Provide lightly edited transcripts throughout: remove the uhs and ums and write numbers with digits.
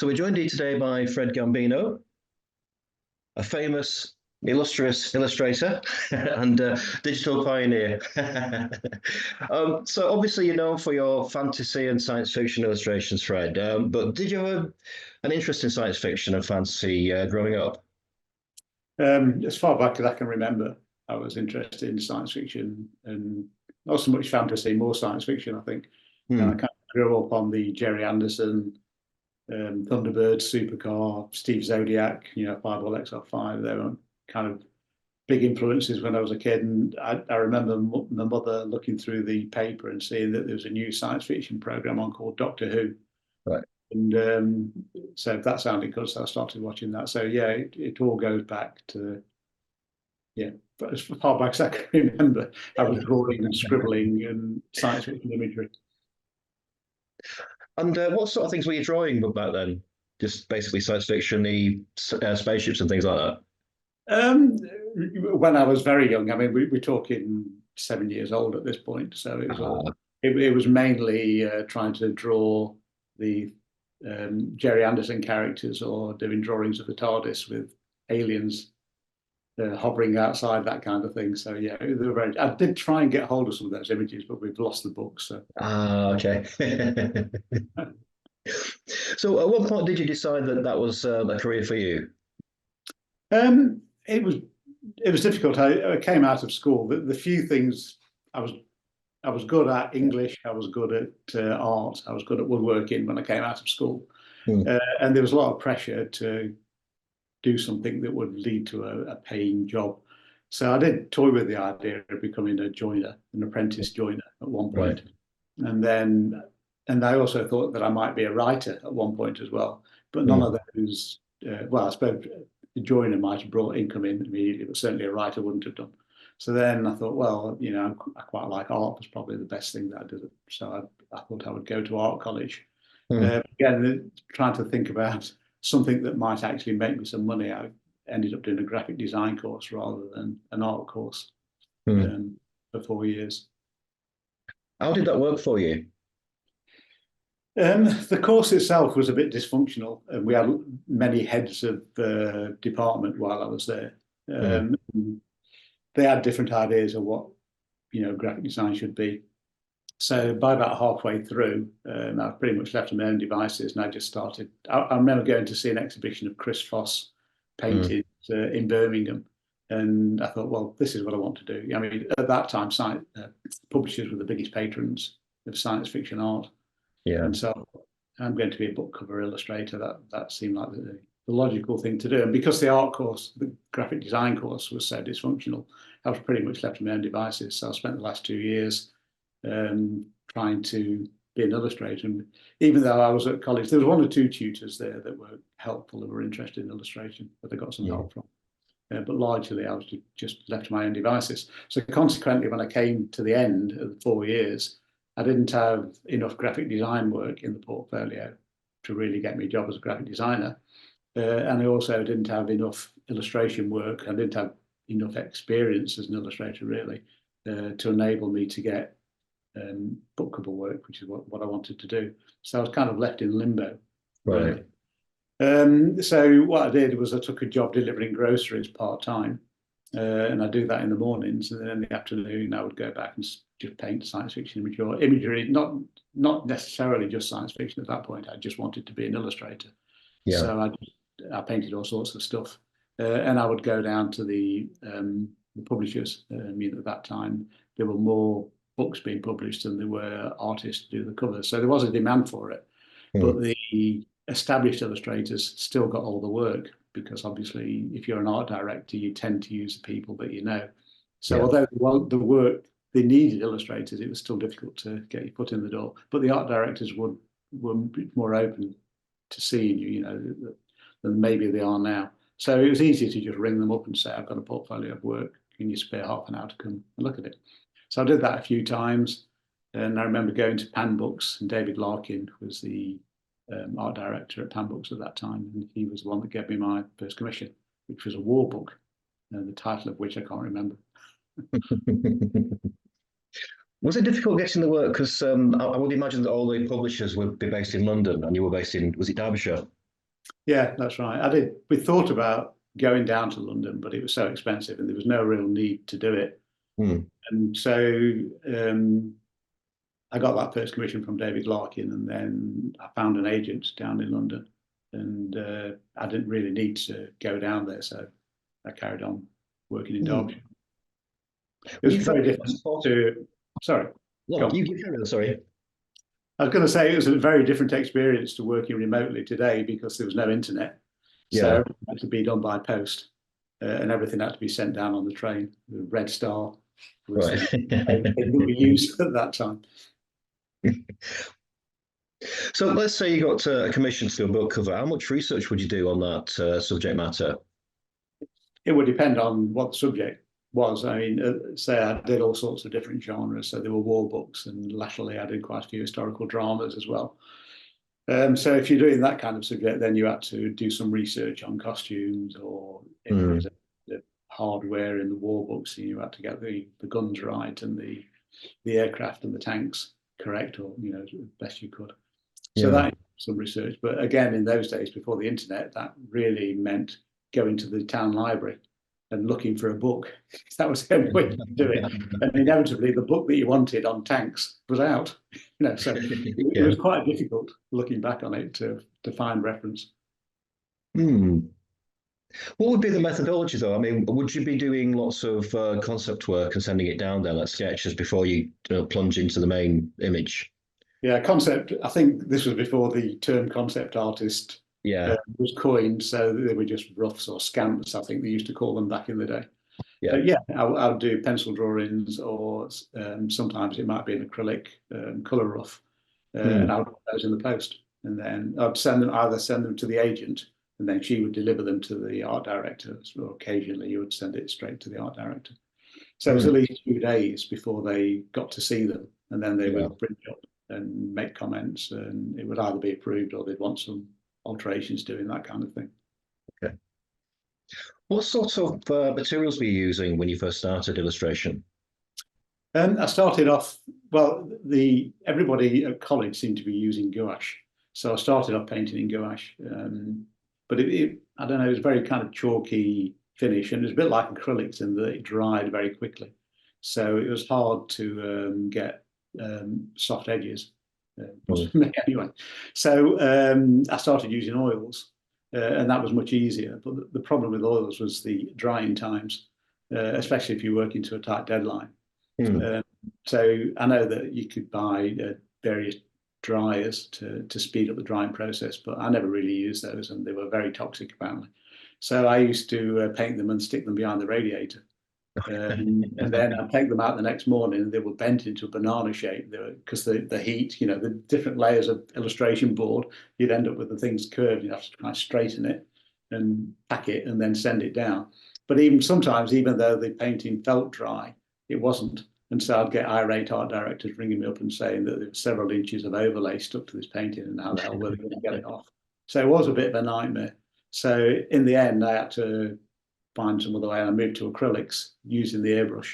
So we're joined here today by Fred Gambino, a famous, illustrious illustrator and digital pioneer. So obviously you're known for your fantasy and science fiction illustrations, Fred. But did you have an interest in science fiction and fantasy growing up? As far back as I can remember, I was interested in science fiction and not so much fantasy, more science fiction, I think. And I Hmm. kind of grew up on the Jerry Anderson, Thunderbird, Supercar, Steve Zodiac, 5 XL5. They were kind of big influences when I was a kid. And I remember my mother looking through the paper and seeing that there was a new science fiction program on called Doctor Who. Right. And so that sounded good. So I started watching that. So yeah, it all goes back to, yeah, but as far back as I can remember, I was drawing and scribbling and science fiction imagery. And what sort of things were you drawing back then? Just basically science fiction, the spaceships and things like that. Um, when I was very young, I mean, we're talking 7 years old at this point. So it was all, Ah, it was mainly trying to draw the Jerry Anderson characters or doing drawings of the TARDIS with aliens hovering outside, that kind of thing. So yeah, they were very, I did try and get hold of some of those images, but we've lost the book. So okay. So at what point did you decide that that was a career for you? it was difficult. I came out of school. The few things I was I was good at English. I was good at art. I was good at woodworking when I came out of school, Hmm. and there was a lot of pressure to do something that would lead to a paying job. So I did toy with the idea of becoming a joiner, an apprentice joiner at one Right. point. And then, and I also thought that I might be a writer at one point as well. But none Hmm. of those, well, I suppose the joiner might have brought income in immediately, but certainly a writer wouldn't have done. So then I thought, well, I quite like art, was probably the best thing that I did. So I thought I would go to art college. Hmm. Again, trying to think about something that might actually make me some money. I ended up doing a graphic design course rather than an art course Hmm. um, for 4 years. How did that work for you? The course itself was a bit dysfunctional, and we had many heads of department while I was there. Hmm. Um, they had different ideas of what graphic design should be. So by about halfway through, I pretty much left to my own devices, and I just started. I remember going to see an exhibition of Chris Foss Hmm. painted in Birmingham, and I thought, well, this is what I want to do. I mean, at that time, publishers were the biggest patrons of science fiction art, Yeah. and so I'm going to be a book cover illustrator. That seemed like the logical thing to do. And because the art course, the graphic design course, was so dysfunctional, I was pretty much left to my own devices. So I spent the last 2 years trying to be an illustrator. And even though I was at college, there was one or two tutors there that were helpful, that were interested in illustration, that I got some Yeah. help from. But largely, I was just left to my own devices. So consequently, when I came to the end of the 4 years, I didn't have enough graphic design work in the portfolio to really get me a job as a graphic designer. And I also didn't have enough illustration work. I didn't have enough experience as an illustrator, really, to enable me to get bookable work, which is what I wanted to do. So I was kind of left in limbo, Right. really. So what I did was I took a job delivering groceries part time, and I do that in the mornings, and then in the afternoon I would go back and just paint science fiction imagery, not necessarily just science fiction at that point. I just wanted to be an illustrator, Yeah. so I painted all sorts of stuff, and I would go down to the publishers. At that time there were more books being published than there were artists to do the covers, so there was a demand for it, Hmm. but the established illustrators still got all the work because obviously if you're an art director you tend to use the people that you know. So Yeah. although the work, they needed illustrators, it was still difficult to get your foot in the door, but the art directors were more open to seeing than maybe they are now. So it was easy to just ring them up and say, I've got a portfolio of work, can you spare half an hour to come and look at it? So I did that a few times, and I remember going to Pan Books, and David Larkin was the art director at Pan Books at that time, and he was the one that gave me my first commission, which was a war book, the title of which I can't remember. Was it difficult getting the work? Because I would imagine that all the publishers would be based in London, and you were based in, was it Derbyshire? Yeah, that's right. We thought about going down to London, but it was so expensive and there was no real need to do it. Hmm. And so I got that first commission from David Larkin, and then I found an agent down in London, and I didn't really need to go down there, so I carried on working in Hmm. Derbyshire. It Well, was you felt very it was different important. to, sorry, go No, on. you carry on, sorry. I was going to say it was a very different experience to working remotely today because there was no internet. So Yeah, everything had to be done by post, and everything had to be sent down on the train. The Red Star was right. the thing that we used at that time. So let's say you got a commission to do a book cover. How much research would you do on that subject matter? It would depend on what the subject was. I mean, say I did all sorts of different genres. So there were war books, and latterly I did quite a few historical dramas as well. So if you're doing that kind of subject, then you had to do some research on costumes, or if there was Hmm. a hardware in the war books, you had to get the guns right and the aircraft and the tanks correct, or as best you could. So Yeah. that some research. But again, in those days before the internet, that really meant going to the town library and looking for a book. That was the only way to do it. And inevitably, the book that you wanted on tanks was out. So it Yeah. was quite difficult looking back on it to find reference. Hmm. What would be the methodology, though? I mean, would you be doing lots of concept work and sending it down there, like sketches, before you plunge into the main image? Yeah, concept. I think this was before the term concept artist Yeah. was coined. So they were just roughs or scamps, I think they used to call them back in the day. Yeah. Yeah, I'll do pencil drawings, or sometimes it might be an acrylic color rough, and Hmm. I'll put those in the post, and then I'd send them to the agent, and then she would deliver them to the art director, or occasionally you would send it straight to the art director. So it was at Hmm. least 2 days before they got to see them, and then they Yeah. would bring it up and make comments, and it would either be approved or they'd want some alterations doing, that kind of thing. Okay. What sort of materials were you using when you first started illustration? I started off, well, everybody at college seemed to be using gouache. So I started off painting in gouache. But I don't know, it was very kind of chalky finish, and it was a bit like acrylics in that it dried very quickly. So it was hard to get soft edges, Hmm. for me anyway. So I started using oils, and that was much easier. But the problem with oils was the drying times, especially if you work into a tight deadline. Hmm. Um, so I know that you could buy various dryers to speed up the drying process, but I never really used those, and they were very toxic apparently. So I used to paint them and stick them behind the radiator. And then I'd take them out the next morning, and they were bent into a banana shape because the heat, the different layers of illustration board, you'd end up with the things curved. You'd have to kind of straighten it and pack it and then send it down. But even sometimes, even though the painting felt dry, it wasn't. And so I'd get irate art directors ringing me up and saying that there were several inches of overlay stuck to this painting, and how the hell were they going to get it off? So it was a bit of a nightmare. So in the end, I had to find some other way, and I moved to acrylics using the airbrush.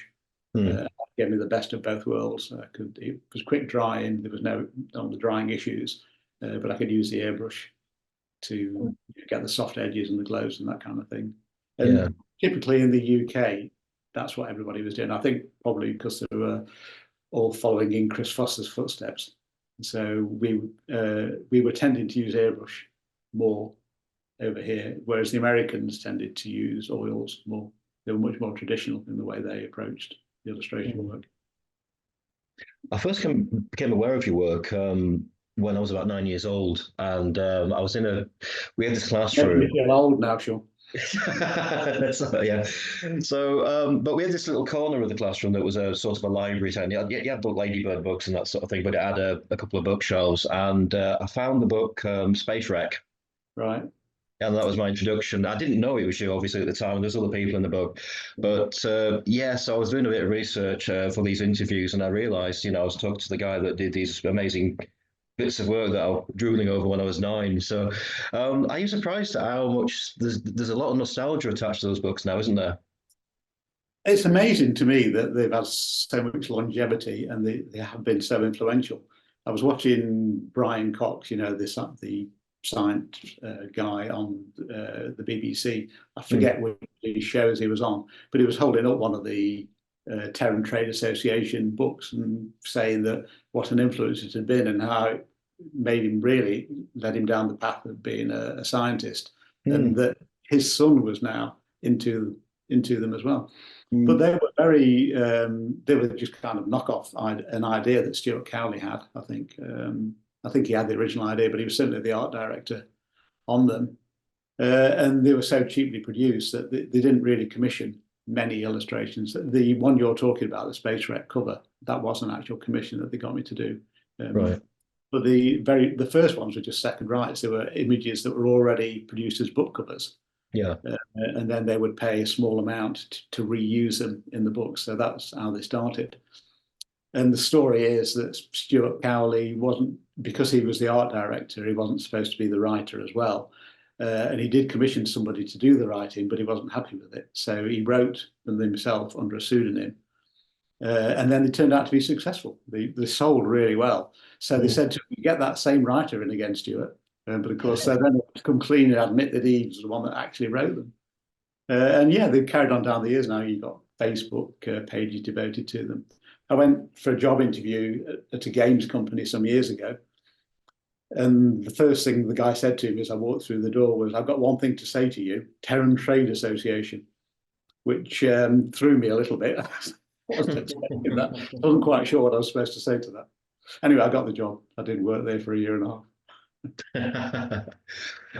Hmm. Uh, Gave me the best of both worlds. It was quick drying. There was no the drying issues, but I could use the airbrush to get the soft edges and the glows and that kind of thing. Yeah. And typically in the UK, that's what everybody was doing. I think probably because they were all following in Chris Foster's footsteps. So we were tending to use airbrush more over here, whereas the Americans tended to use oils more. They were much more traditional in the way they approached the illustration Hmm. work. I first became aware of your work when I was about 9 years old, and I was we had this Making me classroom. feel old now, Sean. Yeah. So, but we had this little corner of the classroom that was a sort of a library type. You had book Ladybird books and that sort of thing, but it had a couple of bookshelves, and I found the book Space Wreck, Right. and that was my introduction. I didn't know it was you, obviously, at the time. There's other people in the book, but yes, I was doing a bit of research for these interviews, and I realised, I was talking to the guy that did these amazing bits of work that I was drooling over when I was 9. So, are you surprised at how much there's a lot of nostalgia attached to those books now, isn't there? It's amazing to me that they've had so much longevity and they have been so influential. I was watching Brian Cox, the science guy on the BBC. I forget which shows he was on, but he was holding up one of the Terran Trade Association books and saying that what an influence it had been and how it made him really led him down the path of being a scientist, and that his son was now into them as well. But they were very, they were just kind of knockoff an idea that Stuart Cowley had, I think. I think he had the original idea, but he was certainly the art director on them. And they were so cheaply produced that they didn't really commission many illustrations. The one you're talking about, the Space Wreck cover, that was an actual commission that they got me to do. Right. But the first ones were just second rights. They were images that were already produced as book covers. Yeah. And then they would pay a small amount to reuse them in the book. So that's how they started. And the story is that Stuart Cowley wasn't, because he was the art director, he wasn't supposed to be the writer as well. And he did commission somebody to do the writing, but he wasn't happy with it. So he wrote them himself under a pseudonym. And then they turned out to be successful. They sold really well. So they said to him, get that same writer in again, Stuart. But of course, they then had to come clean and admit that he was the one that actually wrote them. And yeah, they've carried on down the years now. You've got Facebook pages devoted to them. I went for a job interview at a games company some years ago. And the first thing the guy said to me as I walked through the door was, I've got one thing to say to you, Terran Trade Association, which threw me a little bit. I wasn't expecting that. I wasn't quite sure what I was supposed to say to that. Anyway, I got the job. I did work there for a year and a half.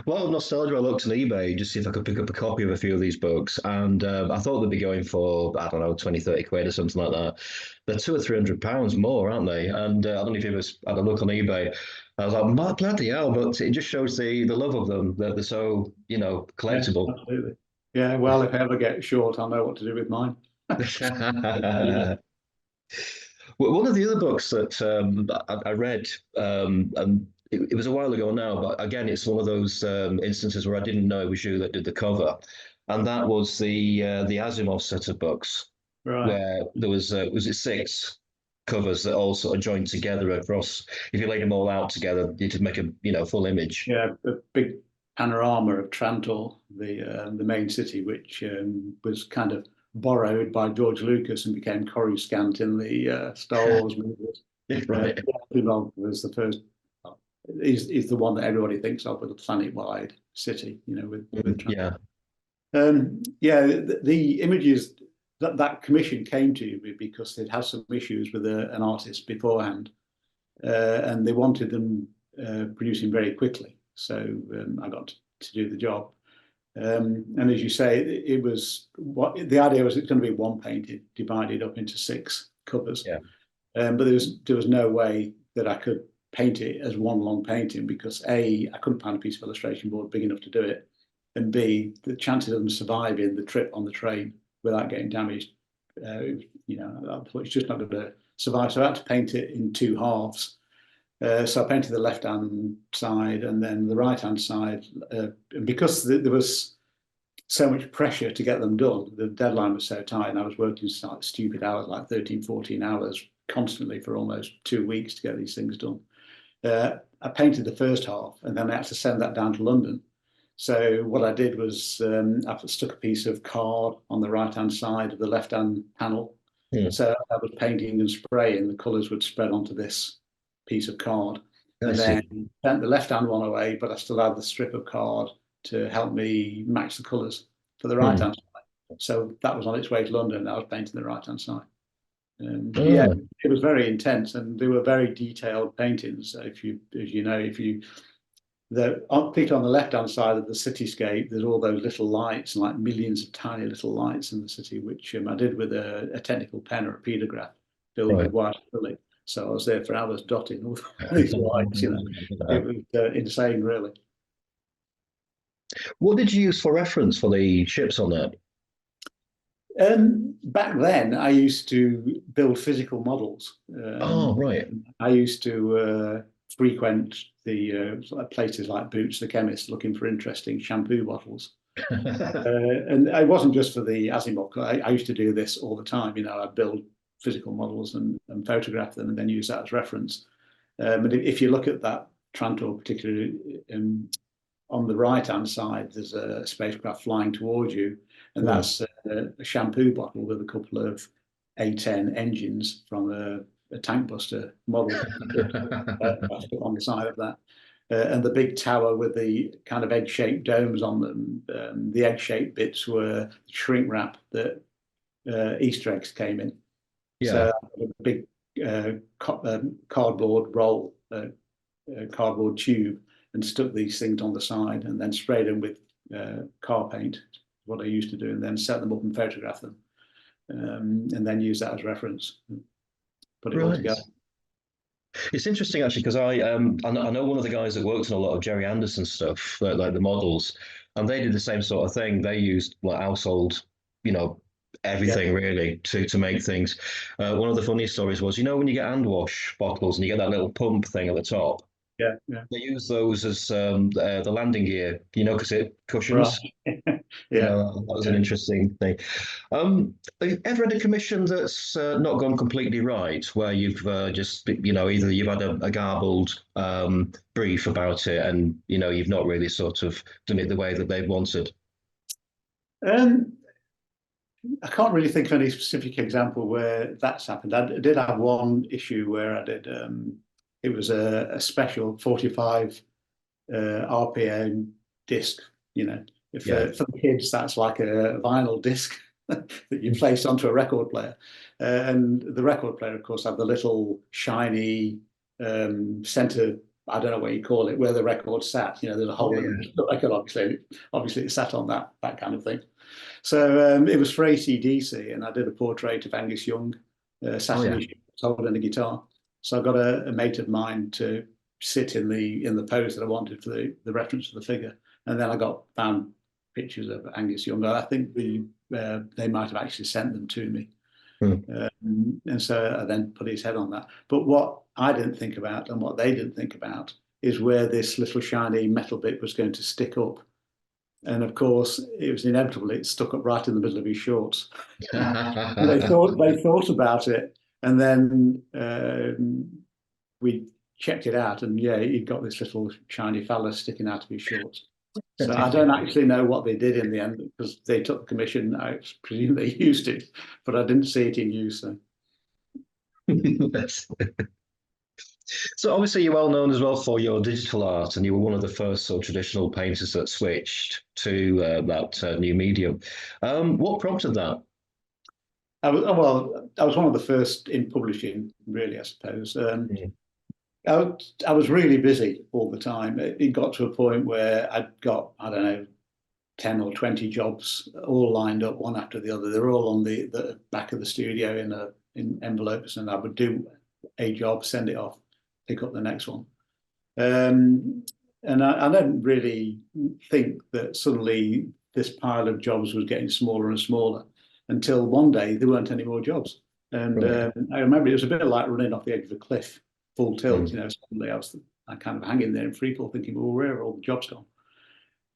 Well, nostalgia, I looked on eBay just see if I could pick up a copy of a few of these books, and I thought they'd be going for, I don't know, 20-30 quid or something like that. They're £200 or £300 more, aren't they? And I don't know if you've ever had a look on eBay. I was like, "My bloody hell!" But it just shows the love of them, that they're so, collectible. Yeah, absolutely. Yeah, well, if I ever get short, I'll know what to do with mine. Well, one of the other books that I read, and it was a while ago now, but again, it's one of those instances where I didn't know it was you that did the cover, and that was the Asimov set of books, Right. where there was it six covers that all sort of joined together across. If you laid them all out together, you could make a full image. Yeah, a big panorama of Trantor, the main city, which was kind of borrowed by George Lucas and became Coruscant in the Star Wars movies. Right. Asimov was the first. He's the one that everybody thinks of with a planet-wide city, with Yeah. The images that commission came to me because they'd had some issues with an artist beforehand, and they wanted them producing very quickly. So I got to do the job. And as you say, it was the idea was it's going to be one painted divided up into six covers. Yeah. But there was no way that I could paint it as one long painting because I couldn't find a piece of illustration board big enough to do it, and B, the chances of them surviving the trip on the train without getting damaged, I thought it's just not going to survive. So I had to paint it in two halves. So I painted the left-hand side and then the right-hand side. And because there was so much pressure to get them done, the deadline was so tight, and I was working stupid hours, like 13, 14 hours constantly for almost 2 weeks to get these things done. I painted the first half and then I had to send that down to London. So what I did was I stuck a piece of card on the right-hand side of the left-hand panel. Yeah. So I was painting and spraying, the colours would spread onto this piece of card. And then sent the left-hand one away, but I still had the strip of card to help me match the colours for the right-hand side. So that was on its way to London. I was painting the right-hand side. Yeah, it was very intense, and they were very detailed paintings. Particularly on the left-hand side of the cityscape, there's all those little lights, like millions of tiny little lights in the city, which I did with a technical pen or a pedograph filled with white acrylic. So I was there for hours dotting all these lights. It was insane, really. What did you use for reference for the ships on that? Back then, I used to build physical models. Right. I used to frequent the places like Boots the Chemist looking for interesting shampoo bottles. And it wasn't just for the Asimov. I used to do this all the time. I'd build physical models and photograph them and then use that as reference. But if you look at that Trantor particularly, on the right-hand side, there's a spacecraft flying towards you, and that's a shampoo bottle with a couple of A10 engines from a tank buster model on the side of that. And the big tower with the kind of egg-shaped domes on them, the egg-shaped bits were shrink wrap that Easter eggs came in. Yeah. So a big cardboard roll, cardboard tube, and stuck these things on the side and then sprayed them with car paint, what I used to do, and then set them up and photograph them, and then use that as reference. Put it all together. It's interesting actually because I know one of the guys that worked on a lot of Jerry Anderson stuff, like the models, and they did the same sort of thing. They used like household, everything really to make things. One of the funniest stories was, when you get hand wash bottles and you get that little pump thing at the top. Yeah. They use those as the landing gear, because it cushions. Right. Yeah. That was an interesting thing. Have you ever had a commission that's not gone completely right, where you've just, either you've had a garbled brief about it and, you've not really sort of done it the way that they've wanted? I can't really think of any specific example where that's happened. I did have one issue where I did, it was a special 45 RPM disc, for the kids, that's like a vinyl disc that you place onto a record player. And the record player, of course, had the little shiny center, I don't know what you call it, where the record sat. There's a hole in the record, obviously it sat on that kind of thing. So it was for AC/DC, and I did a portrait of Angus Young sat in his shoes holding a guitar. So I got a mate of mine to sit in the pose that I wanted for the reference to the figure, and then I found pictures of Angus Young. I think they might have actually sent them to me, and so I then put his head on that. But what I didn't think about, and what they didn't think about, is where this little shiny metal bit was going to stick up. And of course, it was inevitable. It stuck up right in the middle of his shorts. They thought about it, and then we checked it out, and he'd got this little shiny phallus sticking out of his shorts. So I don't actually know what they did in the end, because they took the commission. I presume they used it, but I didn't see it in use. So. So obviously you're well known as well for your digital art, and you were one of the first sort of traditional painters that switched to that new medium. What prompted that? I was one of the first in publishing, really, I suppose. I was really busy all the time. It got to a point where I'd got, I don't know, 10 or 20 jobs all lined up one after the other. They're all on the back of the studio in envelopes, and I would do a job, send it off, pick up the next one. And I didn't really think that suddenly this pile of jobs was getting smaller and smaller until one day there weren't any more jobs. And I remember it was a bit like running off the edge of a cliff, full tilt, suddenly I kind of hanging there in free fall thinking, well, where are all the jobs gone?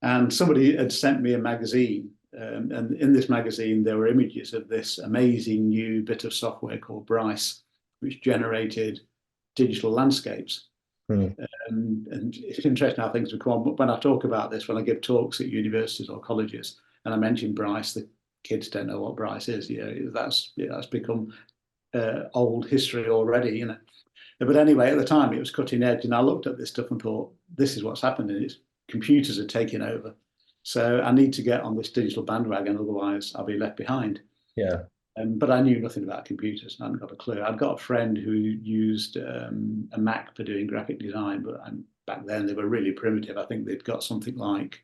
And somebody had sent me a magazine, and in this magazine there were images of this amazing new bit of software called Bryce, which generated digital landscapes. And it's interesting how things have come on. But when I talk about this, when I give talks at universities or colleges, and I mention Bryce, the kids don't know what Bryce is. That's become old history already. But anyway, at the time it was cutting edge, and I looked at this stuff and thought, this is what's happening. It's computers are taking over. So I need to get on this digital bandwagon, otherwise I'll be left behind. Yeah. But I knew nothing about computers. I hadn't got a clue. I'd got a friend who used a Mac for doing graphic design, but back then they were really primitive. I think they'd got something like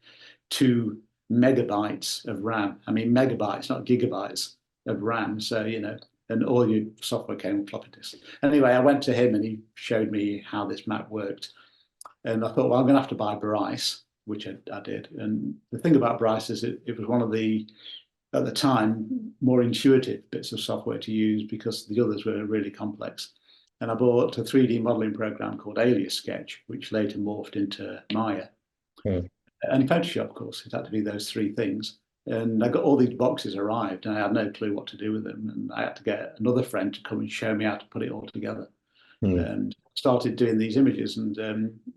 2 megabytes of RAM. I mean, megabytes, not gigabytes of RAM. So, and all your software came on floppy disks. Anyway, I went to him and he showed me how this Mac worked. And I thought, well, I'm going to have to buy Bryce, which I did. And the thing about Bryce is it was one of the, at the time, more intuitive bits of software to use because the others were really complex. And I bought a 3D modeling program called Alias Sketch, which later morphed into Maya. And Photoshop, of course. It had to be those 3 things. And I got all these boxes arrived, and I had no clue what to do with them. And I had to get another friend to come and show me how to put it all together. Mm. and started doing these images. And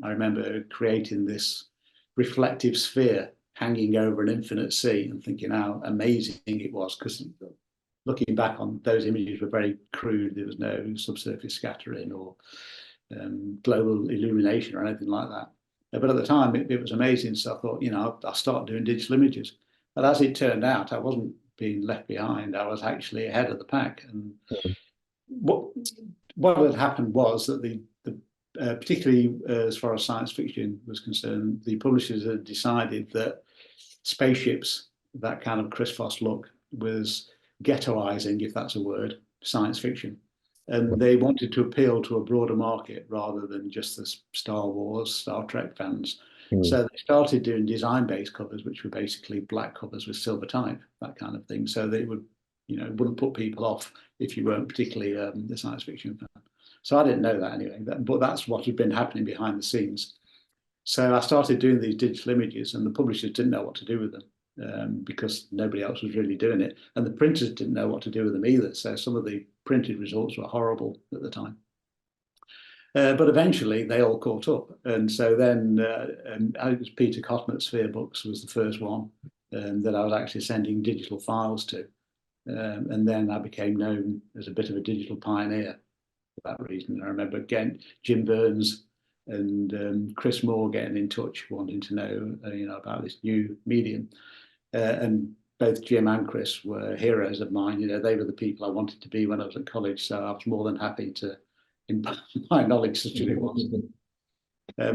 I remember creating this reflective sphere hanging over an infinite sea and thinking how amazing it was, because looking back on those images were very crude. There was no subsurface scattering or global illumination or anything like that. But at the time, it was amazing. So I thought, I'll start doing digital images. But as it turned out, I wasn't being left behind. I was actually ahead of the pack. And what had happened was that particularly as far as science fiction was concerned, the publishers had decided that spaceships, that kind of Chris Foss look, was ghettoizing, if that's a word, science fiction. And they wanted to appeal to a broader market rather than just the Star Wars, Star Trek fans. Mm. So they started doing design-based covers, which were basically black covers with silver type, that kind of thing. So they would, wouldn't put people off if you weren't particularly a science fiction fan. So I didn't know that anyway, but that's what had been happening behind the scenes. So I started doing these digital images, and the publishers didn't know what to do with them because nobody else was really doing it. And the printers didn't know what to do with them either. So some of the printed results were horrible at the time. But eventually they all caught up. And so then it was Peter Cotton Sphere Books was the first one that I was actually sending digital files to. And then I became known as a bit of a digital pioneer for that reason. I remember again, Jim Burns and Chris Moore getting in touch, wanting to know, about this new medium. And both Jim and Chris were heroes of mine. They were the people I wanted to be when I was at college. So I was more than happy to impart my knowledge, such as it was.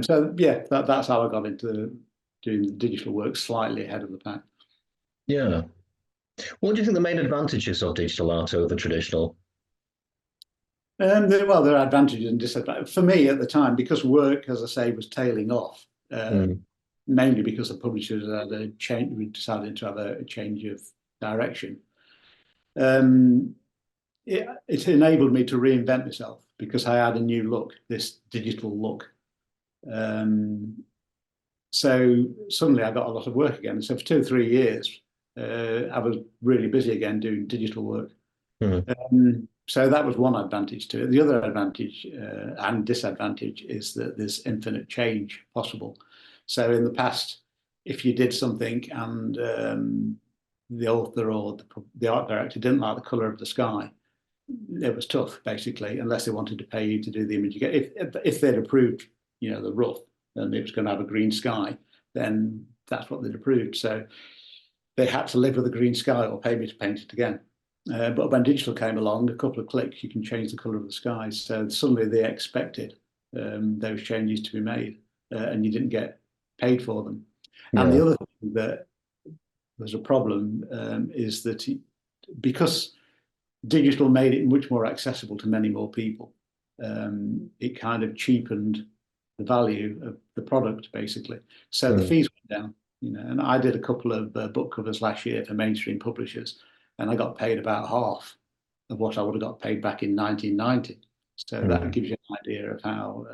So yeah, that's how I got into doing digital work slightly ahead of the pack. Yeah. What do you think the main advantages of digital art over traditional? There are advantages and disadvantages. For me at the time, because work, as I say, was tailing off, mainly because the publishers had a change, we decided to have a change of direction. It enabled me to reinvent myself because I had a new look, this digital look. So suddenly I got a lot of work again. So for 2 or 3 years, I was really busy again doing digital work. So that was one advantage to it. The other advantage and disadvantage is that there's infinite change possible. So in the past, if you did something and the author or the art director didn't like the color of the sky, it was tough, basically, unless they wanted to pay you to do the image again. If they'd approved, the rough and it was going to have a green sky, then that's what they'd approved. So they had to live with a green sky or pay me to paint it again. But when digital came along, a couple of clicks, you can change the color of the skies. So suddenly they expected those changes to be made, and you didn't get paid for them. Yeah. And the other thing that was a problem is that because digital made it much more accessible to many more people, it kind of cheapened the value of the product, basically. So the fees went down. And I did a couple of book covers last year for mainstream publishers, and I got paid about half of what I would have got paid back in 1990. So that gives you an idea of how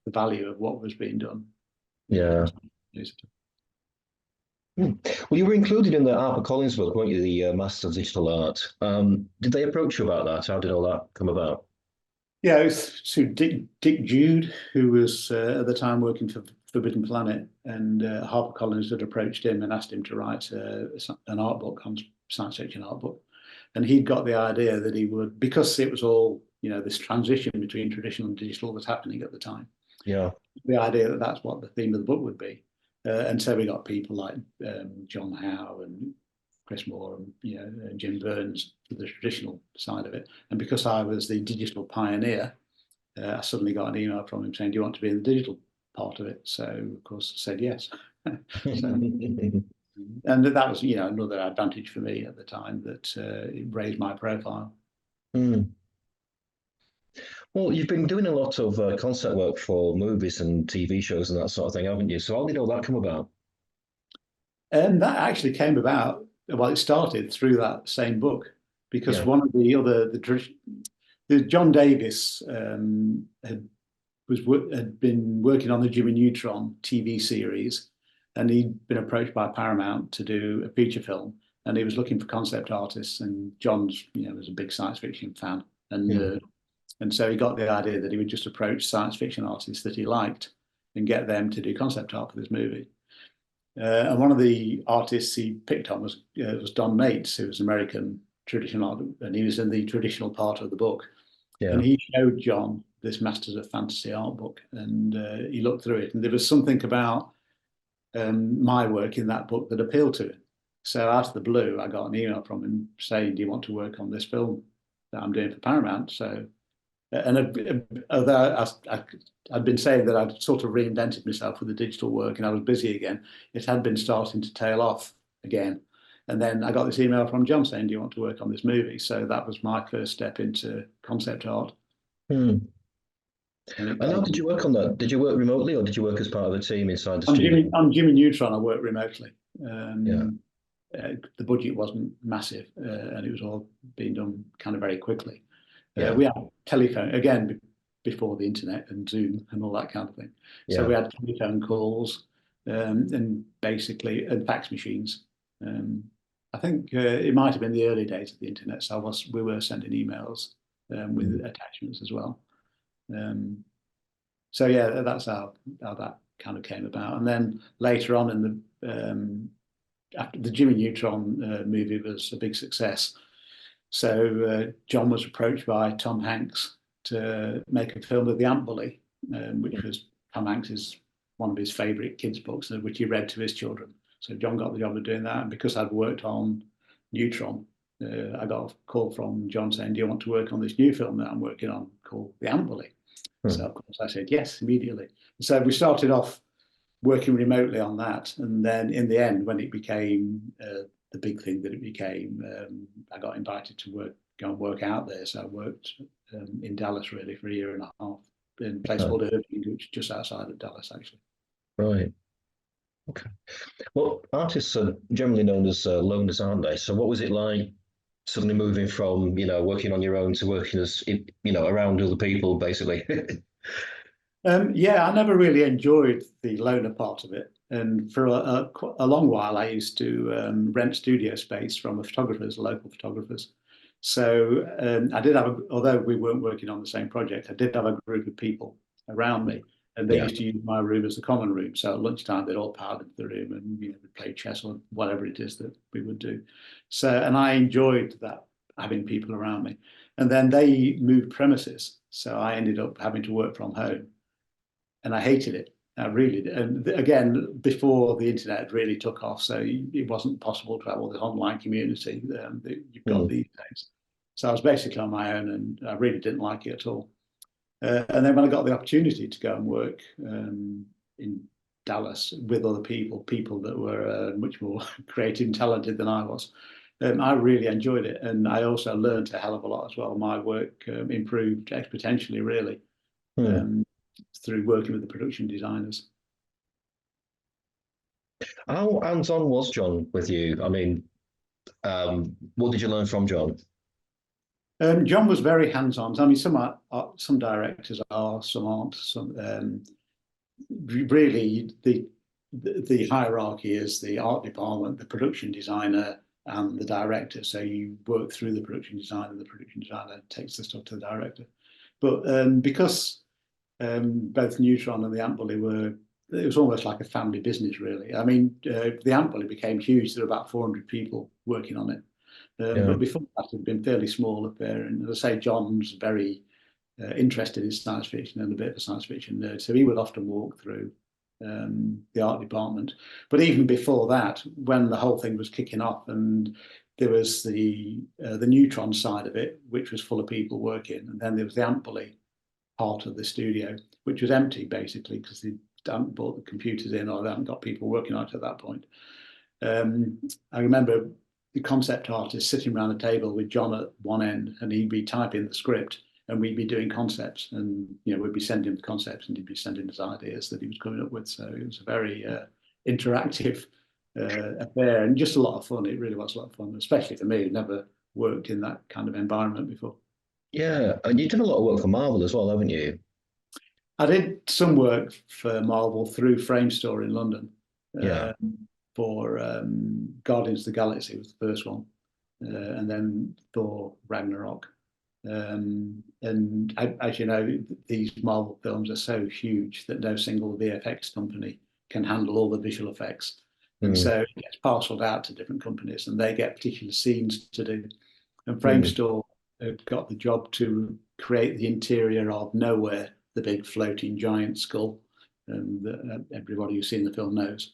the value of what was being done. Yeah. Well, you were included in the HarperCollins book, weren't you? The Masters of Digital Art. Did they approach you about that? How did all that come about? Yeah, it was through Dick Jude, who was at the time working for Forbidden Planet, and HarperCollins had approached him and asked him to write an art book, on science fiction art book. And he'd got the idea that he would, because it was all, this transition between traditional and digital was happening at the time. Yeah. The idea that that's what the theme of the book would be. And so we got people like John Howe and Chris Moore and Jim Burns for the traditional side of it. And because I was the digital pioneer, I suddenly got an email from him saying, "Do you want to be in the digital part of it?" So of course I said yes. And that was another advantage for me at the time, that it raised my profile. Well, you've been doing a lot of concept work for movies and TV shows and that sort of thing, haven't you? So how did all that come about? And that actually came about, well, it started through that same book, because one of the other, John Davis had been working on the Jimmy Neutron TV series, and he'd been approached by Paramount to do a feature film, and he was looking for concept artists. And John's, was a big science fiction fan and nerd. And so he got the idea that he would just approach science fiction artists that he liked and get them to do concept art for this movie. And one of the artists he picked on was Don Mates, who was an American traditional art, and he was in the traditional part of the book. Yeah. And he showed John this Masters of Fantasy art book, and he looked through it, and there was something about my work in that book that appealed to him. So out of the blue, I got an email from him saying, "Do you want to work on this film that I'm doing for Paramount?" So, and although I'd been saying that I'd sort of reinvented myself with the digital work and I was busy again, it had been starting to tail off again. And then I got this email from John saying, "Do you want to work on this movie?" So that was my first step into concept art. Hmm. And it And how kind did of, you work on that? Did you work remotely or did you work as part of a team inside the studio? on Jimmy Neutron, I worked remotely. Yeah. The budget wasn't massive, and it was all being done kind of very quickly. Yeah. We had telephone again before the internet and Zoom and all that kind of thing. So Yeah. we had telephone calls, and basically and fax machines. I think it might have been the early days of the internet, so we were sending emails with attachments as well. So yeah, that's how that kind of came about. And then later on in after the Jimmy Neutron movie was a big success, so John was approached by Tom Hanks to make a film of the Ant Bully, which was Tom Hanks's one of his favourite kids' books, which he read to his children. So John got the job of doing that, and because I'd worked on Neutron, I got a call from John saying, "Do you want to work on this new film that I'm working on called The Ant Bully?" So of course I said yes immediately. So we started off working remotely on that, and then in the end, when it became the big thing that it became, I got invited to go and work out there. So I worked in Dallas really for a year and a half in a place called Irving, which is just outside of Dallas actually. Right. Okay. Well, artists are generally known as loners, aren't they? So what was it like suddenly moving from, working on your own to working as, around other people, basically? Yeah, I never really enjoyed the loner part of it. And for a long while, I used to rent studio space from local photographers. So I did although we weren't working on the same project, I did have a group of people around me. And they Yeah. used to use my room as a common room. So at lunchtime, they'd all pile into the room and we'd play chess or whatever it is that we would do. So, and I enjoyed that, having people around me. And then they moved premises. So I ended up having to work from home. And I hated it. I really did. And again, before the internet really took off, so it wasn't possible to have all this online community that you've got these days. So I was basically on my own, and I really didn't like it at all. And then when I got the opportunity to go and work in Dallas with other people that were much more creative and talented than I was, I really enjoyed it. And I also learned a hell of a lot as well. My work improved exponentially, really. Through working with the production designers. How hands-on was John with you? I mean, what did you learn from John? John was very hands-on. I mean, some directors are, some aren't. Some really the hierarchy is the art department, the production designer, and the director. So you work through the production designer. The production designer takes the stuff to the director. But because both Neutron and the Ant Bully it was almost like a family business, really. I mean, the Ant Bully became huge. There were about 400 people working on it. But before that, it had been fairly small up there. And as I say, John's very interested in science fiction and a bit of a science fiction nerd. So he would often walk through the art department. But even before that, when the whole thing was kicking off and there was the Neutron side of it, which was full of people working, and then there was the Ant Bully part of the studio, which was empty basically because they hadn't brought the computers in or they hadn't got people working on it at that point. I remember the concept artist sitting around a table with John at one end, and he'd be typing the script, and we'd be doing concepts, and we'd be sending the concepts, and he'd be sending us ideas that he was coming up with. So it was a very interactive affair, and just a lot of fun. It really was a lot of fun, especially for me, who never worked in that kind of environment before. Yeah, and you've done a lot of work for Marvel as well, haven't you? I did some work for Marvel through Frame Store in London. Yeah. For Guardians of the Galaxy was the first one, and then Thor Ragnarok. And as you know, these Marvel films are so huge that no single VFX company can handle all the visual effects. And Mm, so it gets parceled out to different companies and they get particular scenes to do. And mm. Framestore got the job to create the interior of Nowhere, the big floating giant skull that everybody who's seen the film knows.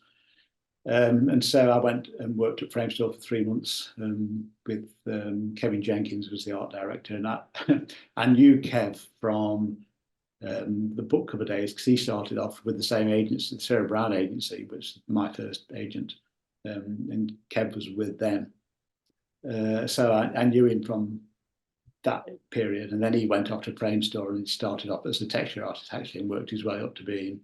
And so I went and worked at Framestore for 3 months with Kevin Jenkins, who was the art director. And I knew Kev from the book cover days because he started off with the same agency, the Sarah Brown agency, which was my first agent. And Kev was with them. So I knew him from that period. And then he went off to Framestore and started off as a texture artist actually and worked his way up to being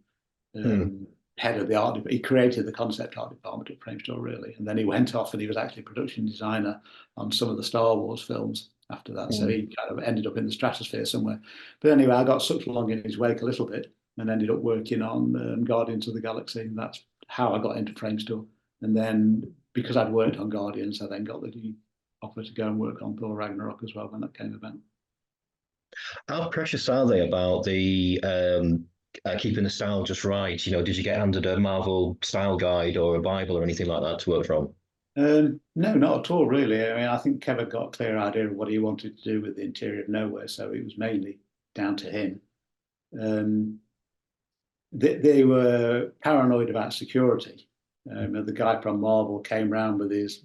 Mm. head of the art department. He created the concept art department at Framestore, really. And then he went off and he was actually production designer on some of the Star Wars films after that. So Mm. he kind of ended up in the stratosphere somewhere. But anyway, I got sucked along in his wake a little bit and ended up working on Guardians of the Galaxy. And that's how I got into Framestore. And then because I'd worked on Guardians, I then got the offer to go and work on Thor Ragnarok as well when that came about. How precious are they about the keeping the style just right? You know, did you get handed a Marvel style guide or a Bible or anything like that to work from? No, not at all, really. I mean, I think Kevin got a clear idea of what he wanted to do with the interior of Nowhere, so it was mainly down to him. Um, they were paranoid about security. The guy from Marvel came round with his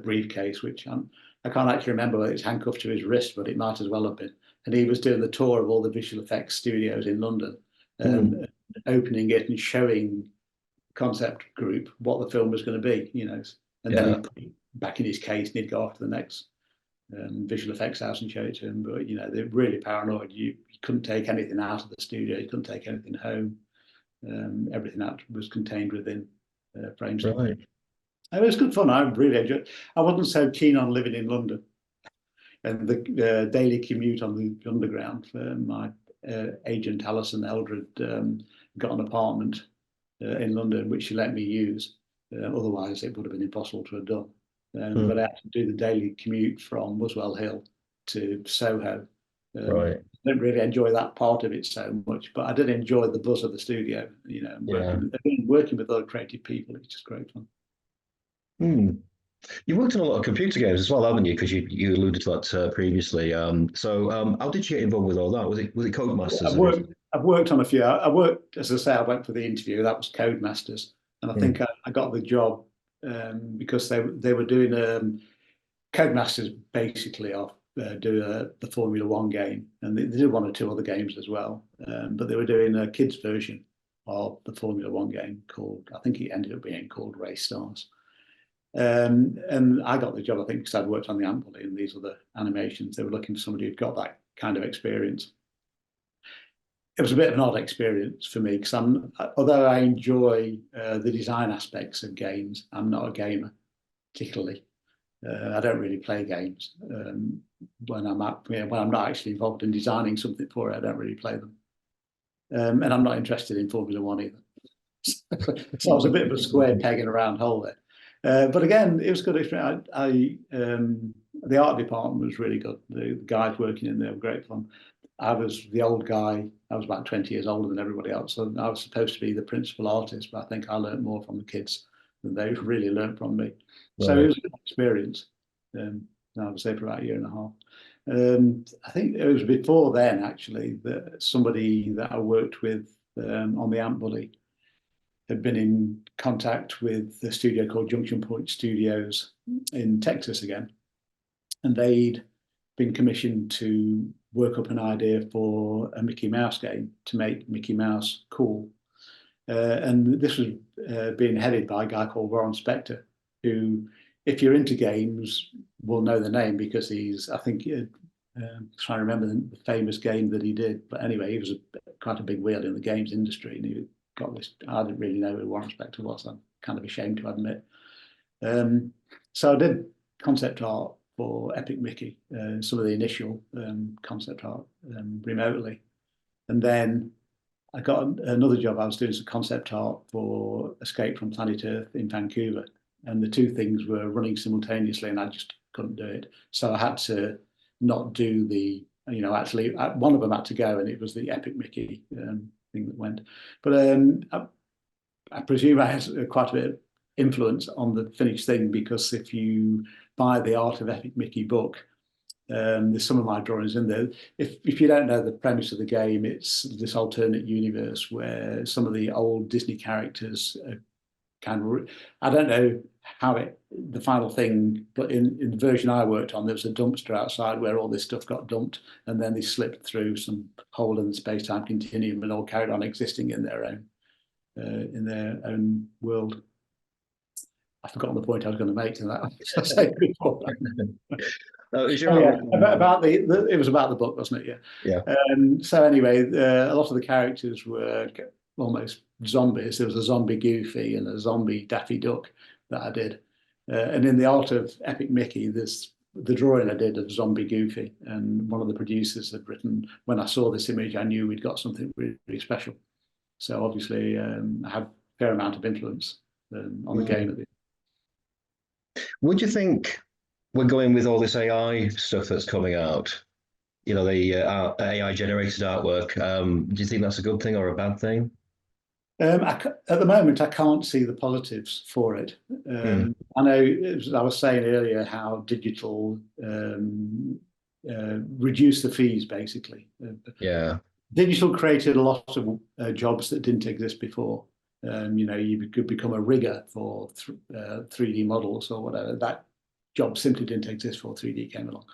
briefcase, which I can't actually remember whether it's handcuffed to his wrist, but it might as well have been. And he was doing the tour of all the visual effects studios in London, Mm. opening it and showing concept group what the film was going to be, and then Yeah, he'd put it back in his case and he'd go off to the next visual effects house and show it to him. But they're really paranoid. You couldn't take anything out of the studio. You couldn't take anything home. Everything that was contained within Framestore. right. It was good fun. I really enjoyed it. I wasn't so keen on living in London and the daily commute on the underground. My agent Alison Eldred got an apartment in London, which she let me use. Otherwise, it would have been impossible to have done. But I Mm. had to do the daily commute from Muswell Hill to Soho. Right. I didn't really enjoy that part of it so much, but I did enjoy the buzz of the studio. Yeah. Working with other creative people. It's just great fun. Hmm. You worked on a lot of computer games as well, haven't you? Because you alluded to that previously. How did you get involved with all that? Was it Codemasters I've and worked I've worked on a few. I worked, as I say, I went for the interview. That was Codemasters, and I think mm, I got the job because they were doing Codemasters basically off do the Formula One game, and they did one or two other games as well. But they were doing a kids version of the Formula One game called, I think it ended up being called Race Stars. And I got the job, I think, because I'd worked on the Ampley and these other animations. They were looking for somebody who'd got that kind of experience. It was a bit of an odd experience for me because although I enjoy the design aspects of games, I'm not a gamer particularly. I don't really play games when I'm not actually involved in designing something for it. I don't really play them, and I'm not interested in Formula One either. So I was a bit of a square peg in a round hole there. But again, it was a good experience. The art department was really good. The guys working in there were great fun. I was the old guy. I was about 20 years older than everybody else. So I was supposed to be the principal artist, but I think I learned more from the kids than they really learned from me. So it right. was a good experience. I was there for about a year and a half. I think it was before then, actually, that somebody that I worked with on the Ant Bully had been in contact with the studio called Junction Point Studios in Texas again. And they'd been commissioned to work up an idea for a Mickey Mouse game to make Mickey Mouse cool. And this was being headed by a guy called Warren Spector, who, if you're into games, will know the name because he's, I think, trying to remember the famous game that he did. But anyway, he was quite a big wheel in the games industry, and he got this. I didn't really know who Warren Spector was. I'm kind of ashamed to admit. So I did concept art for Epic Mickey, some of the initial concept art remotely. And then I got another job. I was doing some concept art for Escape from Planet Earth in Vancouver. And the two things were running simultaneously, and I just couldn't do it. So I had to not do the, actually one of them had to go, and it was the Epic Mickey thing that went. But I presume I had quite a bit of influence on the finished thing, because if you buy the Art of Epic Mickey book, there's some of my drawings in there. If you don't know the premise of the game, it's this alternate universe where some of the old Disney characters I don't know how the final thing, but in the version I worked on, there was a dumpster outside where all this stuff got dumped, and then they slipped through some hole in the space-time continuum and all carried on existing in their own world. I've forgotten the point I was going to make to that. I said before. About it was about the book, wasn't it? Yeah. So anyway, a lot of the characters were almost zombies. There was a zombie Goofy and a zombie Daffy Duck that I did. And in the Art of Epic Mickey, there's the drawing I did of zombie Goofy. And one of the producers had written, when I saw this image, I knew we'd got something really, really special. So obviously, I had a fair amount of influence on the game. Would you think we're going with all this AI stuff that's coming out? The AI generated artwork. Do you think that's a good thing or a bad thing? At the moment, I can't see the positives for it. I know, as I was saying earlier, how digital reduced the fees, basically. Yeah. Digital created a lot of jobs that didn't exist before. You could become a rigger for 3D models or whatever. That job simply didn't exist before 3D came along.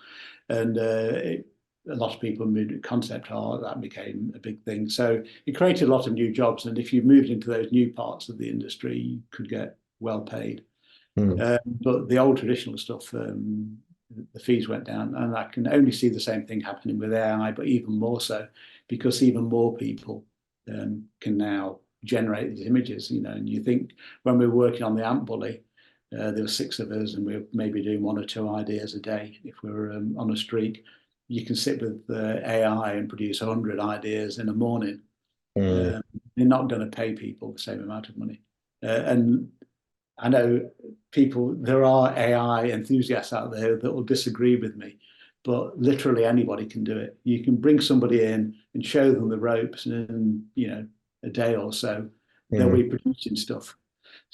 And a lot of people moved to concept art. That became a big thing. So it created a lot of new jobs. And if you moved into those new parts of the industry, you could get well paid. But the old traditional stuff, the fees went down. And I can only see the same thing happening with AI, but even more so, because even more people can now generate these images. And you think when we were working on the Ant Bully, there were 6 of us, and we were maybe doing 1 or 2 ideas a day. If we were on a streak, you can sit with AI and produce 100 ideas in a morning. You're not going to pay people the same amount of money. And I know there are AI enthusiasts out there that will disagree with me, but literally anybody can do it. You can bring somebody in and show them the ropes, and in a day or so, they'll be producing stuff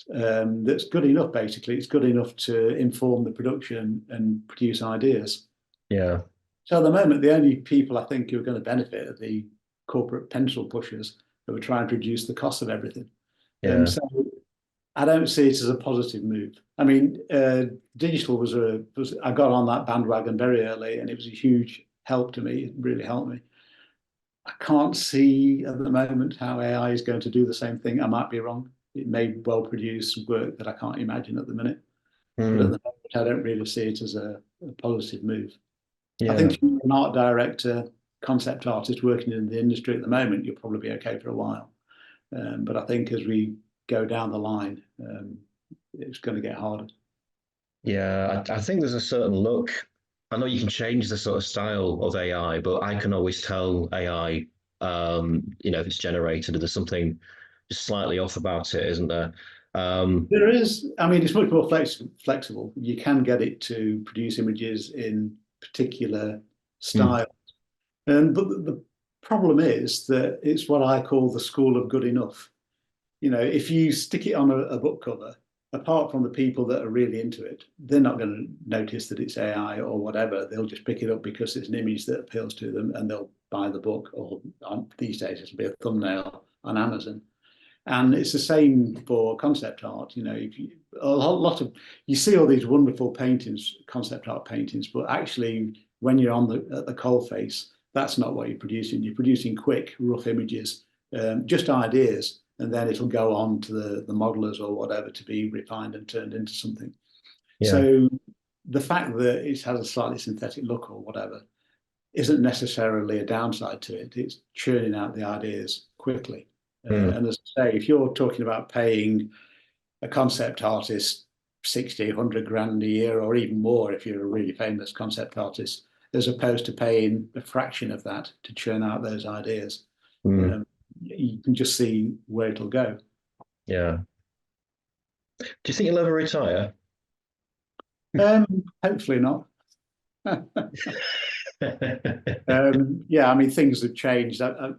that's good enough. Basically, it's good enough to inform the production and produce ideas. Yeah. So at the moment, the only people I think who are going to benefit are the corporate pencil pushers who are trying to reduce the cost of everything. Yeah. So I don't see it as a positive move. I mean, digital was I got on that bandwagon very early, and it was a huge help to me. It really helped me. I can't see at the moment how AI is going to do the same thing. I might be wrong. It may well produce work that I can't imagine at the minute. But at the moment, I don't really see it as a positive move. Yeah. I think if you're an art director, concept artist working in the industry at the moment, you'll probably be okay for a while. But I think as we go down the line, it's going to get harder. Yeah, I think there's a certain look. I know you can change the sort of style of AI, but I can always tell AI, if it's generated, there's something just slightly off about it, isn't there? There is. I mean, it's much more flexible. You can get it to produce images in particular style. But the problem is that it's what I call the school of good enough. If you stick it on a book cover, apart from the people that are really into it, they're not going to notice that it's AI or whatever. They'll just pick it up because it's an image that appeals to them, and they'll buy the book, or these days it'll be a thumbnail on Amazon. And it's the same for concept art. If you see all these wonderful paintings, concept art paintings, but actually when you're at the coalface, that's not what you're producing. You're producing quick, rough images, just ideas, and then it'll go on to the modelers or whatever to be refined and turned into something. Yeah. So the fact that it has a slightly synthetic look or whatever isn't necessarily a downside to it. It's churning out the ideas quickly. And as I say, if you're talking about paying a concept artist 60, 100 grand a year, or even more if you're a really famous concept artist, as opposed to paying a fraction of that to churn out those ideas, you can just see where it'll go. Yeah. Do you think you'll ever retire? Hopefully not. Yeah, I mean, things have changed. I've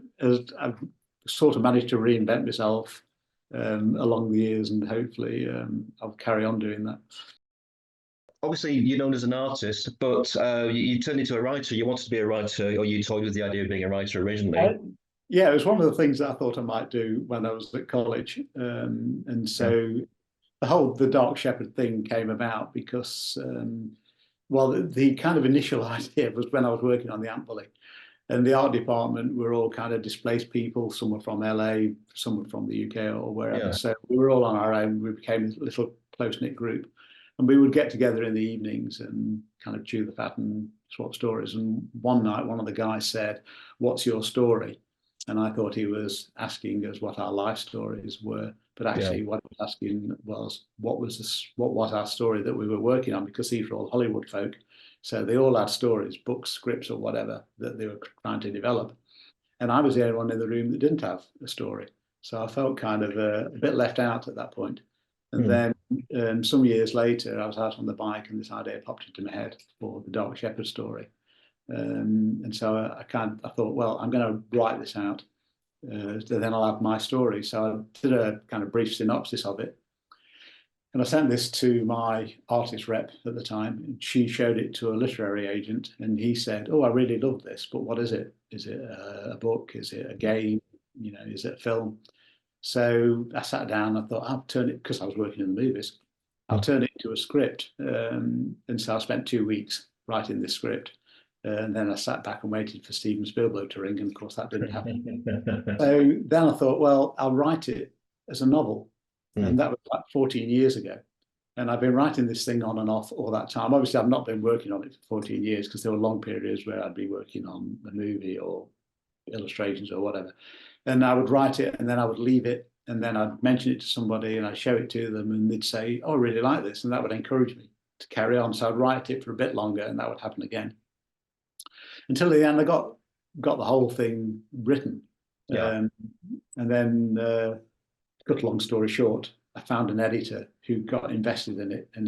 sort of managed to reinvent myself along the years, and hopefully I'll carry on doing that. Obviously, you're known as an artist, but you turned into a writer. You wanted to be a writer, or you toyed with the idea of being a writer originally. Yeah, it was one of the things that I thought I might do when I was at college, and so the Dark Shepherd thing came about because, well, the kind of initial idea was when I was working on the Ant Bully, and the art department were all kind of displaced people. Some were from LA, some were from the UK or wherever. Yeah. So we were all on our own. We became a little close-knit group, and we would get together in the evenings and kind of chew the fat and swap stories. And one night, one of the guys said, "What's your story?" And I thought he was asking us what our life stories were, but actually, what he was asking was what was our story that we were working on, because these were all Hollywood folk. So they all had stories, books, scripts, or whatever that they were trying to develop. And I was the only one in the room that didn't have a story. So I felt kind of a bit left out at that point. And then some years later, I was out on the bike and this idea popped into my head for the Dark Shepherd story. And so I thought, well, I'm going to write this out. So then I'll have my story. So I did a kind of brief synopsis of it. And I sent this to my artist rep at the time, and she showed it to a literary agent, and he said, "Oh, I really love this, but what is it? Is it a book? Is it a game? You know, is it a film?" So I sat down. I thought I'll turn it, because I was working in the movies. I'll turn it into a script, and so I spent 2 weeks writing this script, and then I sat back and waited for Steven Spielberg to ring, and of course that didn't happen. So then I thought, well, I'll write it as a novel. And that was like 14 years ago. And I've been writing this thing on and off all that time. Obviously, I've not been working on it for 14 years because there were long periods where I'd be working on a movie or illustrations or whatever. And I would write it and then I would leave it. And then I'd mention it to somebody and I'd show it to them and they'd say, "Oh, I really like this." And that would encourage me to carry on. So I'd write it for a bit longer and that would happen again. Until the end, I got the whole thing written. Yeah. And then cut a long story short, I found an editor who got invested in it, and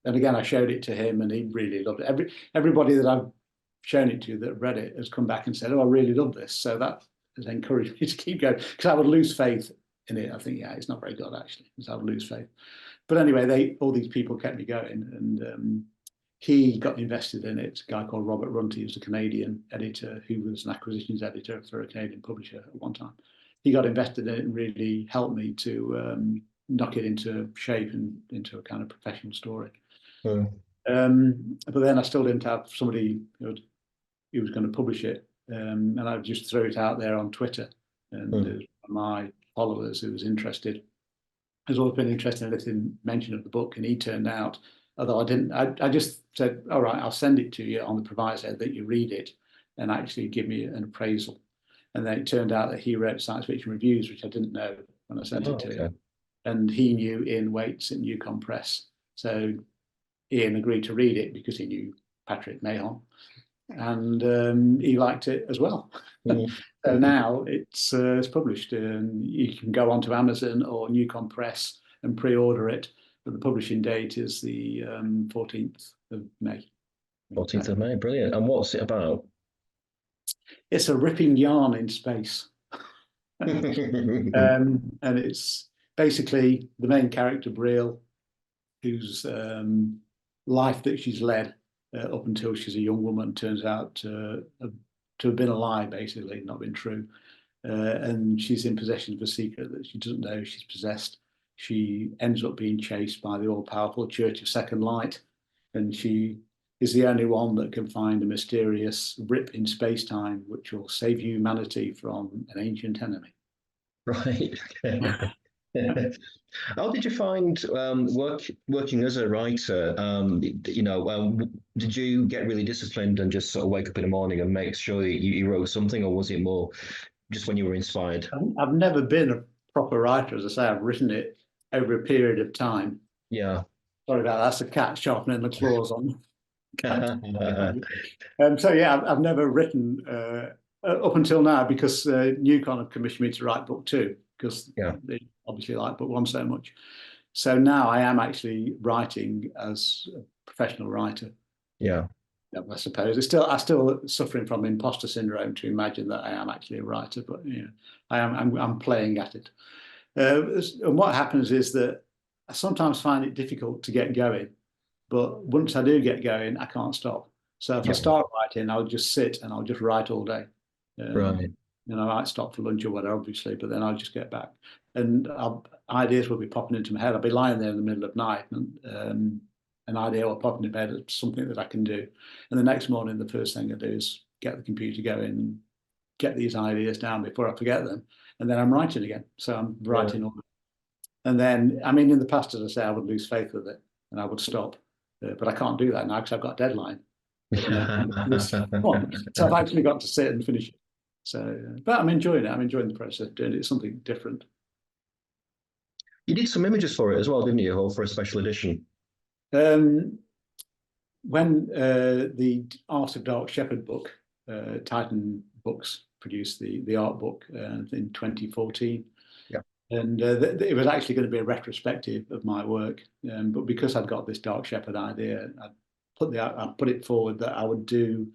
again I showed it to him, and he really loved it. Everybody that I've shown it to that read it has come back and said, "Oh, I really love this." So that has encouraged me to keep going, because I would lose faith in it. I think, yeah, it's not very good actually, because I would lose faith. But anyway, all these people kept me going, and he got invested in it. A guy called Robert Runty, who's a Canadian editor, who was an acquisitions editor for a Canadian publisher at one time. He got invested in it and really helped me to knock it into shape and into a kind of professional story. But then I still didn't have somebody who was going to publish it, and I just threw it out there on Twitter. And my followers who was interested has always been interested in anything mention of the book, and he turned out, although I didn't, I just said, "All right, I'll send it to you on the proviso that you read it and actually give me an appraisal." And then it turned out that he read science fiction reviews, which I didn't know when I sent it to him. And he knew Ian Waits at Yukon Press. So Ian agreed to read it because he knew Patrick Mahon. And he liked it as well. So now it's published. And you can go onto Amazon or Yukon Press and pre-order it. But the publishing date is the 14th of May. 14th of May, brilliant. And what's it about? It's a ripping yarn in space. And it's basically the main character, Brielle, whose life that she's led up until she's a young woman turns out to have been a lie, basically, not been true. And she's in possession of a secret that she doesn't know she's possessed. She ends up being chased by the all-powerful Church of Second Light, and she is the only one that can find a mysterious rip in space-time which will save humanity from an ancient enemy. Right. How did you find working as a writer? Did you get really disciplined and just sort of wake up in the morning and make sure that you wrote something, or was it more just when you were inspired? I've never been a proper writer, as I say. I've written it over a period of time. Yeah. Sorry about that. That's a cat sharpening the claws on. So yeah, I've never written up until now, because Yukon have commissioned me to write book 2, because they obviously like book 1 so much. So now I am actually writing as a professional writer. Yeah. Yeah, I suppose it's still, I'm still suffering from imposter syndrome to imagine that I am actually a writer, but I'm playing at it. And what happens is that I sometimes find it difficult to get going, but once I do get going, I can't stop. So if I Yeah, start writing, I'll just sit and I'll just write all day. Um, right. I might stop for lunch or whatever, obviously, but then I'll just get back, and ideas will be popping into my head. I'll be lying there in the middle of the night, and an idea will pop into my head. It's something that I can do, and the next morning, the first thing I do is get the computer going and get these ideas down before I forget them, and then I'm writing again. So I'm Yeah. writing all, and then I mean, in the past, as I say, I would lose faith with it and I would stop, but I can't do that now because I've got a deadline. So I've actually got to sit and finish it. So, but I'm enjoying it. I'm enjoying the process of doing it. It's something different. You did some images for it as well, didn't you, Hull, for a special edition? Um, when the Art of Dark Shepherd book, Titan Books produced the art book in 2014. Yeah. And it was actually going to be a retrospective of my work. But because I'd got this Dark Shepherd idea, I put it forward that I would do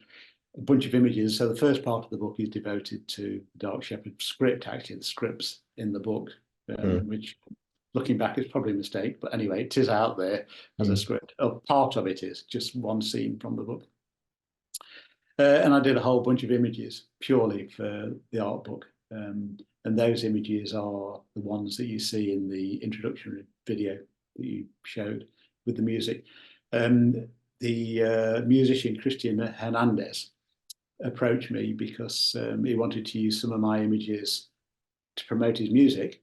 a bunch of images. So the first part of the book is devoted to the Dark Shepherd script, actually, the scripts in the book, which looking back is probably a mistake. But anyway, it is out there as a script. Part of it is just one scene from the book. And I did a whole bunch of images purely for the art book. And those images are the ones that you see in the introductory video that you showed with the music. The musician Christian Hernandez approached me because he wanted to use some of my images to promote his music.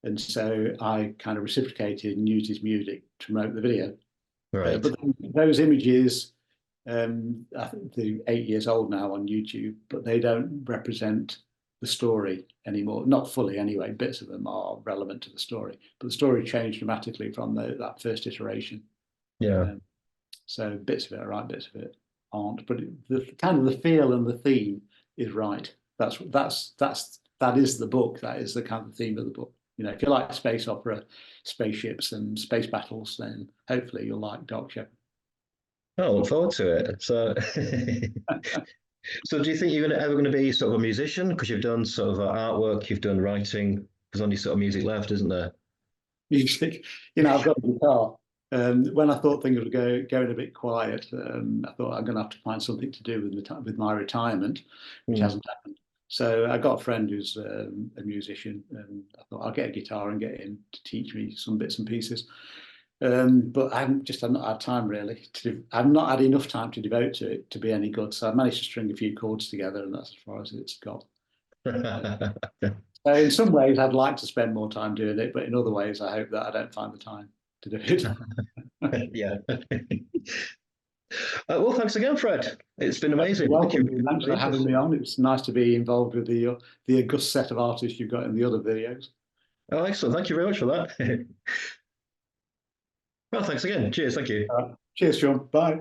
And so I kind of reciprocated and used his music to promote the video. Right. But those images, I think they're 8 years old now on YouTube, but they don't represent the story anymore. Not fully anyway. Bits of them are relevant to the story, but the story changed dramatically from that first iteration. Yeah. So bits of it are right, bits of it aren't. But the kind of the feel and the theme is right. That is the book. That is the kind of theme of the book. If you like space opera, spaceships, and space battles, then hopefully you'll like Dark Shepherd. Oh, I look forward to it. So, so do you think you're ever going to be sort of a musician? Because you've done sort of artwork, you've done writing. There's only sort of music left, isn't there? Music, I've got a guitar. When I thought things were going a bit quiet, I thought I'm going to have to find something to do with my retirement, which hasn't happened. So I got a friend who's a musician, and I thought I'll get a guitar and get him to teach me some bits and pieces. But I've not had time really. I've not had enough time to devote to it to be any good. So I've managed to string a few chords together, and that's as far as it's got. So in some ways, I'd like to spend more time doing it, but in other ways, I hope that I don't find the time to do it. Yeah. Well, thanks again, Fred. It's been amazing. You're Thank you. welcome. Thanks for having me on. It's nice to be involved with the august set of artists you've got in the other videos. Oh, excellent. Thank you very much for that. Well, thanks again. Cheers. Thank you. Cheers, Sean. Bye.